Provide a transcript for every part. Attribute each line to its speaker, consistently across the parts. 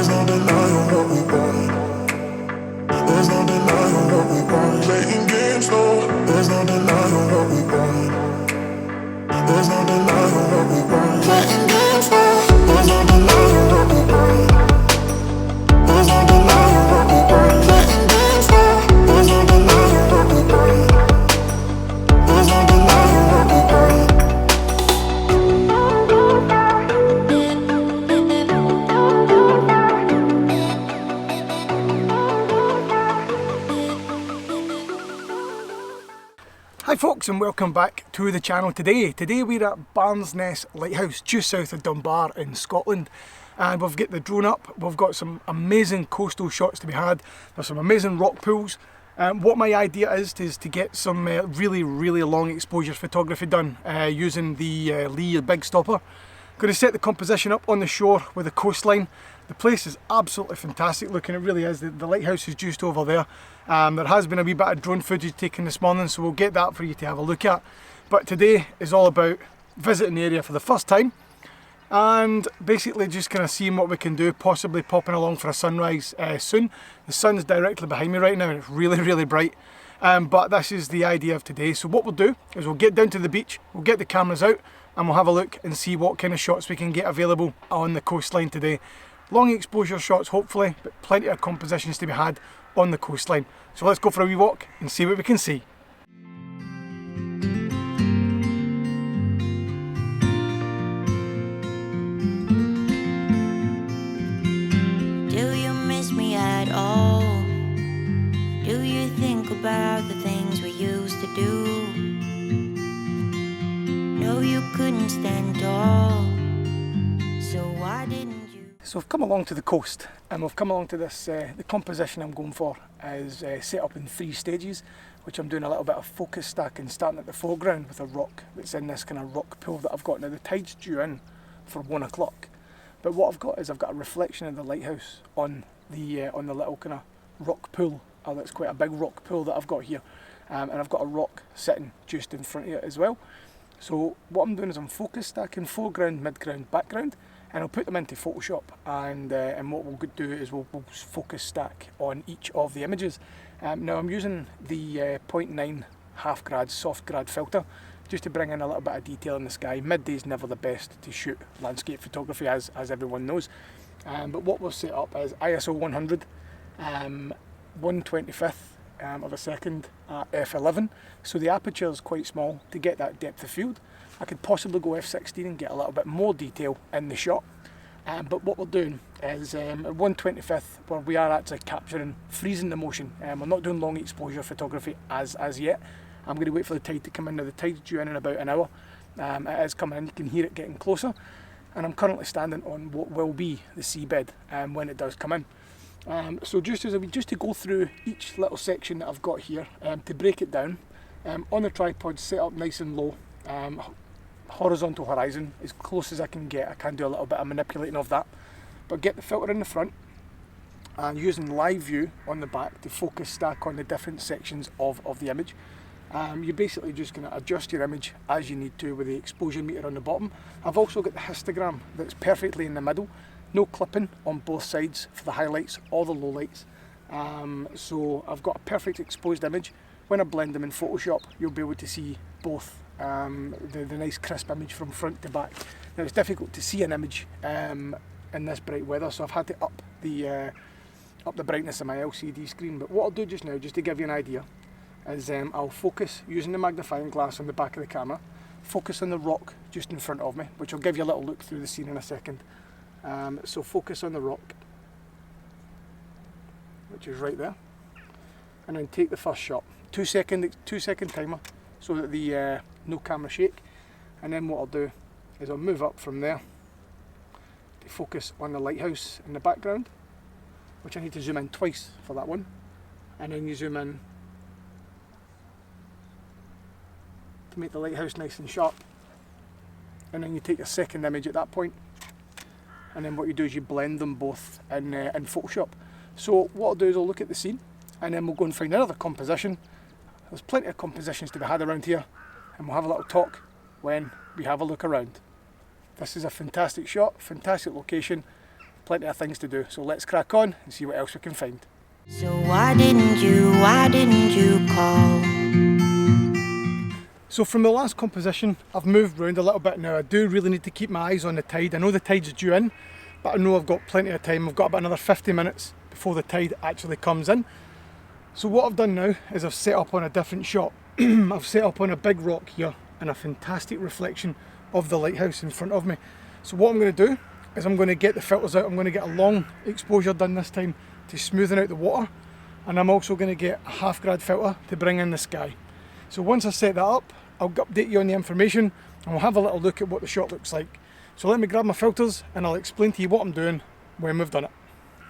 Speaker 1: There's no denying what we want. There's no denying what we want. Playing games, no. There's no denying what we want. There's no denying what we want. Playing games, no. There's no denying what we want. There's no denying what we want. Playing games, no. There's no denying what we want. There's no denying what we want.
Speaker 2: Hi folks, and welcome back to the channel today. Today we're at Barns Ness Lighthouse just south of Dunbar in Scotland, and we've got the drone up. We've got some amazing coastal shots to be had. There's some amazing rock pools. What my idea is to get some really long exposure photography done using the Lee Big Stopper. Going to set the composition up on the shore with the coastline. The place is absolutely fantastic looking, it really is. The lighthouse is just over there. There has been a wee bit of drone footage taken this morning, so we'll get that for you to have a look at. But today is all about visiting the area for the first time and basically just kind of seeing what we can do, possibly popping along for a sunrise soon. The sun's directly behind me right now and it's really bright. But this is the idea of today. So what we'll do is we'll get down to the beach, we'll get the cameras out and we'll have a look and see what kind of shots we can get available on the coastline today. Long exposure shots hopefully, but plenty of compositions to be had on the coastline. So let's go for a wee walk and see what we can see.
Speaker 3: Do you miss me at all? Do you think about the things we used to do? No, you couldn't stand tall, so why didn't you?
Speaker 2: So we've come along to the coast and we've come along to this, the composition I'm going for is set up in 3 stages, which I'm doing a little bit of focus stacking, starting at the foreground with a rock that's in this kind of rock pool that I've got. Now the tide's due in for 1 o'clock, but what I've got is I've got a reflection of the lighthouse on the little kind of rock pool. That's quite a big rock pool that I've got here, and I've got a rock sitting just in front of it as well. So what I'm doing is I'm focus stacking foreground, midground, background, and I'll put them into Photoshop, and what we'll do is we'll focus stack on each of the images. Now I'm using the 0.9 half grad soft grad filter just to bring in a little bit of detail in the sky. Midday's never the best to shoot landscape photography, as everyone knows. But what we'll set up is ISO 100, 1/25th of a second at f11, so the aperture is quite small to get that depth of field. I could possibly go f16 and get a little bit more detail in the shot, but what we're doing is at 1/25th, where we are actually capturing, freezing the motion. We're not doing long exposure photography as yet. I'm going to wait for the tide to come in. Now the tide's due in about an hour. It is coming in, you can hear it getting closer, and I'm currently standing on what will be the seabed when it does come in. So just to go through each little section that I've got here, to break it down, on the tripod set up nice and low, horizontal horizon as close as I can get. I can do a little bit of manipulating of that, but get the filter in the front and using live view on the back to focus stack on the different sections of the image. You're basically just going to adjust your image as you need to with the exposure meter on the bottom. I've also got the histogram that's perfectly in the middle. No clipping on both sides for the highlights or the lowlights. So I've got a perfect exposed image. When I blend them in Photoshop, you'll be able to see both the nice crisp image from front to back. Now it's difficult to see an image in this bright weather, so I've had to up the brightness of my LCD screen. But what I'll do just now, just to give you an idea, is I'll focus using the magnifying glass on the back of the camera, focus on the rock just in front of me, which will give you a little look through the scene in a second. So focus on the rock, which is right there, and then take the first shot. 2 second timer, so that the no camera shake. And then what I'll do is I'll move up from there to focus on the lighthouse in the background, which I need to zoom in twice for that one, and then you zoom in to make the lighthouse nice and sharp, and then you take your second image at that point. And then what you do is you blend them both in Photoshop. So what I'll do is I'll look at the scene and then we'll go and find another composition. There's plenty of compositions to be had around here, and we'll have a little talk when we have a look around. This is a fantastic shot, fantastic location, plenty of things to do. So let's crack on and see what else we can find.
Speaker 3: So why didn't you call?
Speaker 2: So from the last composition, I've moved around a little bit now. I do really need to keep my eyes on the tide. I know the tide's due in, but I know I've got plenty of time. I've got about another 50 minutes before the tide actually comes in. So what I've done now is I've set up on a different shot. I've set up on a big rock here and a fantastic reflection of the lighthouse in front of me. So what I'm going to do is I'm going to get the filters out. I'm going to get a long exposure done this time to smoothen out the water, and I'm also going to get a half grad filter to bring in the sky. So once I set that up, I'll update you on the information and we'll have a little look at what the shot looks like. So let me grab my filters and I'll explain to you what I'm doing when we've done it.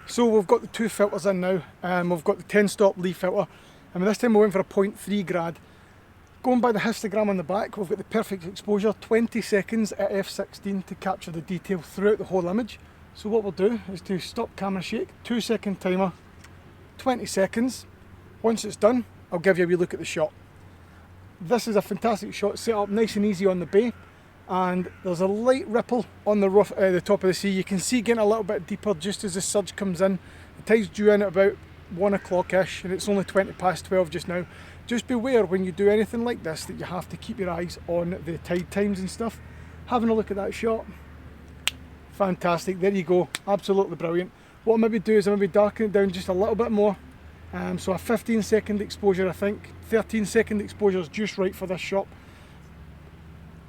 Speaker 2: So we've got the two filters in now. We've got the 10 stop Lee filter, and this time we went for a 0.3 grad. Going by the histogram on the back, we've got the perfect exposure, 20 seconds at f16 to capture the detail throughout the whole image. So what we'll do is to stop camera shake, 2-second timer, 20 seconds. Once it's done, I'll give you a wee look at the shot. This is a fantastic shot, set up nice and easy on the bay, and there's a light ripple on the roof, the top of the sea. You can see getting a little bit deeper just as the surge comes in. The tide's due in at about 1 o'clock-ish, and it's only 20 past 12 just now. Just beware when you do anything like this that you have to keep your eyes on the tide times and stuff. Having a look at that shot, fantastic, there you go, absolutely brilliant. What I'll maybe do is I'll maybe darken it down just a little bit more. So a 15-second exposure, I think. 13-second exposure is just right for this shot.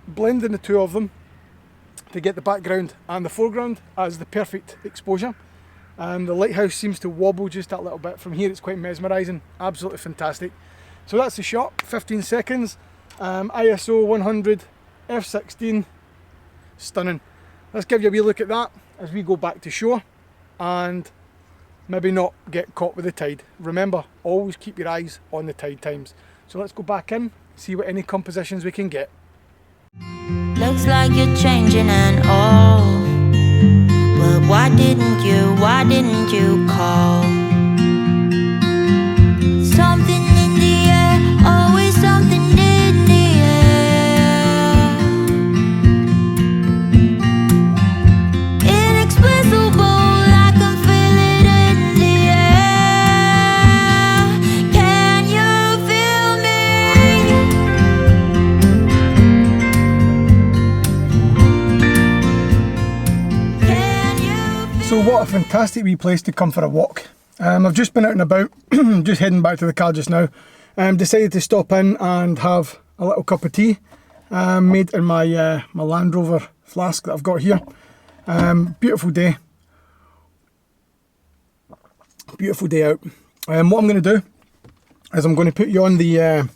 Speaker 2: Blending the two of them to get the background and the foreground as the perfect exposure. The lighthouse seems to wobble just that little bit. From here it's quite mesmerising, absolutely fantastic. So that's the shot, 15 seconds, ISO 100, f16, stunning. Let's give you a wee look at that as we go back to shore and maybe not get caught with the tide. Remember, always keep your eyes on the tide times. So let's go back in, see what any compositions we can get.
Speaker 3: Looks like you're changing and all, but why didn't you call? Something in the air, always something in the air. Inexplicable, I can feel it in the air. Can you feel me? Can you feel?
Speaker 2: So what a fantastic wee place to come for a walk. I've just been out and about, just heading back to the car just now. Decided to stop in and have a little cup of tea, made in my my Land Rover flask that I've got here. Beautiful day. Beautiful day out. What I'm going to do is I'm going to put you on the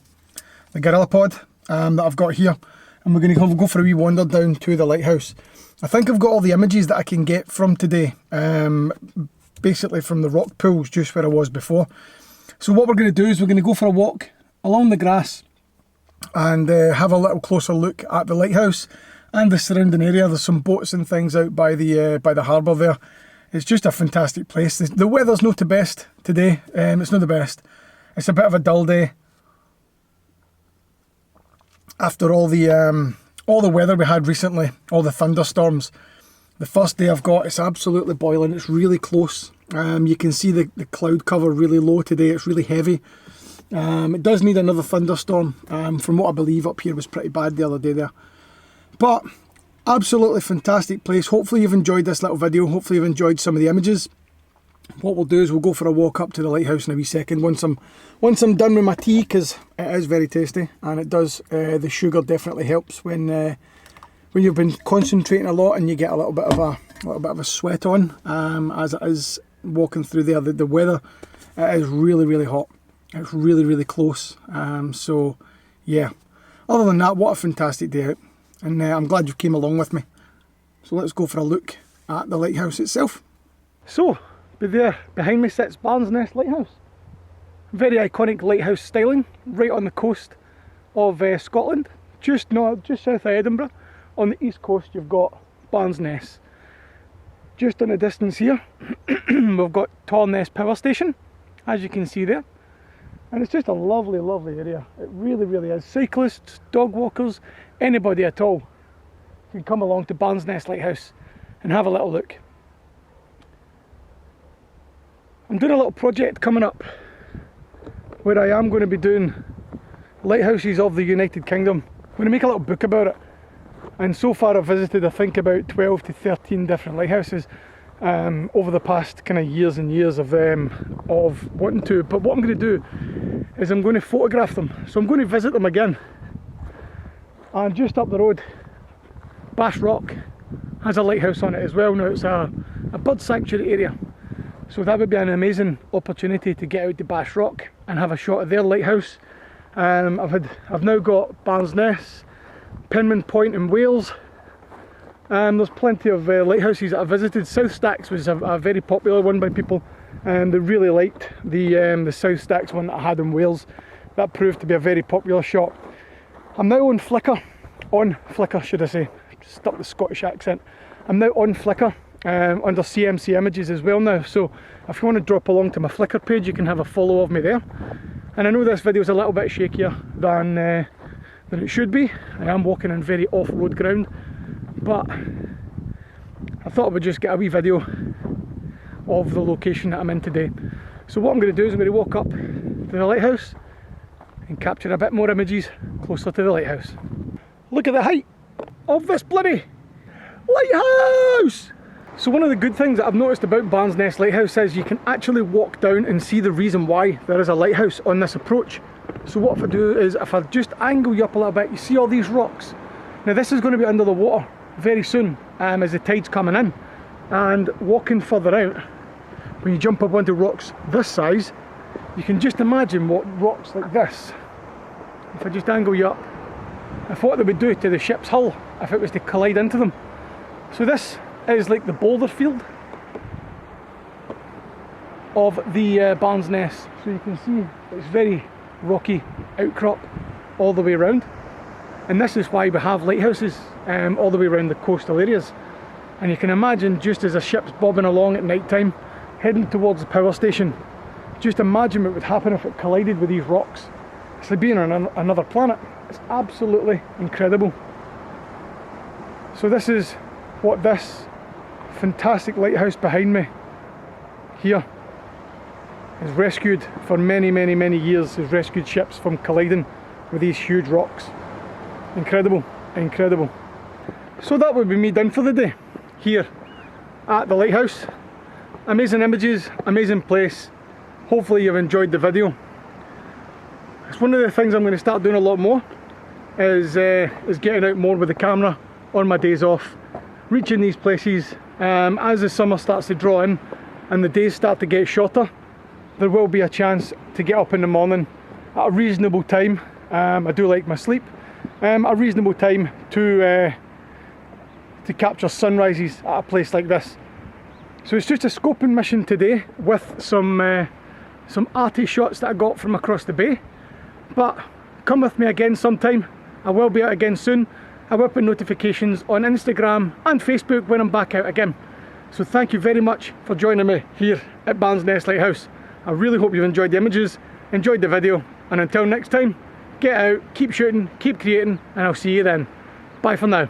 Speaker 2: Gorilla Pod that I've got here, and we're going to go for a wee wander down to the lighthouse. I think I've got all the images that I can get from today. Basically from the rock pools just where I was before. So what we're going to do is we're going to go for a walk along the grass and have a little closer look at the lighthouse and the surrounding area. There's some boats and things out by the harbour there. It's just a fantastic place. The weather's not the best today. It's not the best. It's a bit of a dull day after all the weather we had recently, all the thunderstorms. The first day I've got, it's absolutely boiling, it's really close. You can see the cloud cover really low today, it's really heavy. It does need another thunderstorm, from what I believe up here was pretty bad the other day there. But, absolutely fantastic place. Hopefully you've enjoyed this little video, hopefully you've enjoyed some of the images. What we'll do is we'll go for a walk up to the lighthouse in a wee second once I'm done with my tea, because it is very tasty and it does, the sugar definitely helps when you've been concentrating a lot and you get a little bit of a sweat on, as it is walking through there. The weather, it is really, really hot. It's really, really close. So yeah, other than that, what a fantastic day out, and I'm glad you came along with me. So let's go for a look at the lighthouse itself. So there behind me sits Barns Ness Lighthouse. Very iconic lighthouse styling, right on the coast of Scotland, just south of Edinburgh. On the east coast you've got Barns Ness. Just in the distance here we've got Ness Power Station, as you can see there, and it's just a lovely, lovely area. It really, really is. Cyclists, dog walkers, anybody at all can come along to Barns Ness Lighthouse and have a little look. I'm doing a little project coming up where I am going to be doing lighthouses of the United Kingdom. I'm going to make a little book about it, and so far I've visited, I think, about 12 to 13 different lighthouses over the past kind of years and years of wanting to. But what I'm going to do is I'm going to photograph them, so I'm going to visit them again. And just up the road, Bass Rock has a lighthouse on it as well. Now it's a bird sanctuary area, so that would be an amazing opportunity to get out to Bass Rock and have a shot of their lighthouse. I've now got Barns Ness, Penman Point in Wales. There's plenty of lighthouses that I visited. South Stacks was a very popular one by people, and they really liked the South Stacks one that I had in Wales. That proved to be a very popular shot. I'm now on Flickr, should I say, stuck the Scottish accent. I'm now on Flickr under CMC Images as well now, so if you want to drop along to my Flickr page, you can have a follow of me there. And I know this video is a little bit shakier than it should be. I am walking on very off-road ground, but I thought I would just get a wee video of the location that I'm in today. So what I'm going to do is I'm going to walk up to the lighthouse and capture a bit more images closer to the lighthouse. Look at the height of this bloody lighthouse! So one of the good things that I've noticed about Barns Ness Lighthouse is you can actually walk down and see the reason why there is a lighthouse on this approach. So what if I do is, if I just angle you up a little bit, you see all these rocks. Now this is going to be under the water very soon as the tide's coming in, and walking further out, when you jump up onto rocks this size, you can just imagine what rocks like this, if I just angle you up, if what they would do to the ship's hull if it was to collide into them. So this is like the boulder field of the Barns Ness. So you can see it's very rocky outcrop all the way around, and this is why we have lighthouses all the way around the coastal areas. And you can imagine, just as a ship's bobbing along at night time heading towards the power station, just imagine what would happen if it collided with these rocks. It's like being on another planet. It's absolutely incredible. So this is what this fantastic lighthouse behind me here has rescued for many, many, many years. Has rescued ships from colliding with these huge rocks. Incredible, incredible. So that would be me done for the day here at the lighthouse. Amazing images, amazing place. Hopefully you've enjoyed the video. It's one of the things I'm going to start doing a lot more, is getting out more with the camera on my days off, reaching these places. As the summer starts to draw in and the days start to get shorter, there will be a chance to get up in the morning at a reasonable time. I do like my sleep. A reasonable time to capture sunrises at a place like this. So it's just a scoping mission today with some arty shots that I got from across the bay. But come with me again sometime. I will be out again soon. I will put notifications on Instagram and Facebook when I'm back out again. So thank you very much for joining me here at Barns Ness Lighthouse. I really hope you've enjoyed the images, enjoyed the video, and until next time, get out, keep shooting, keep creating, and I'll see you then. Bye for now.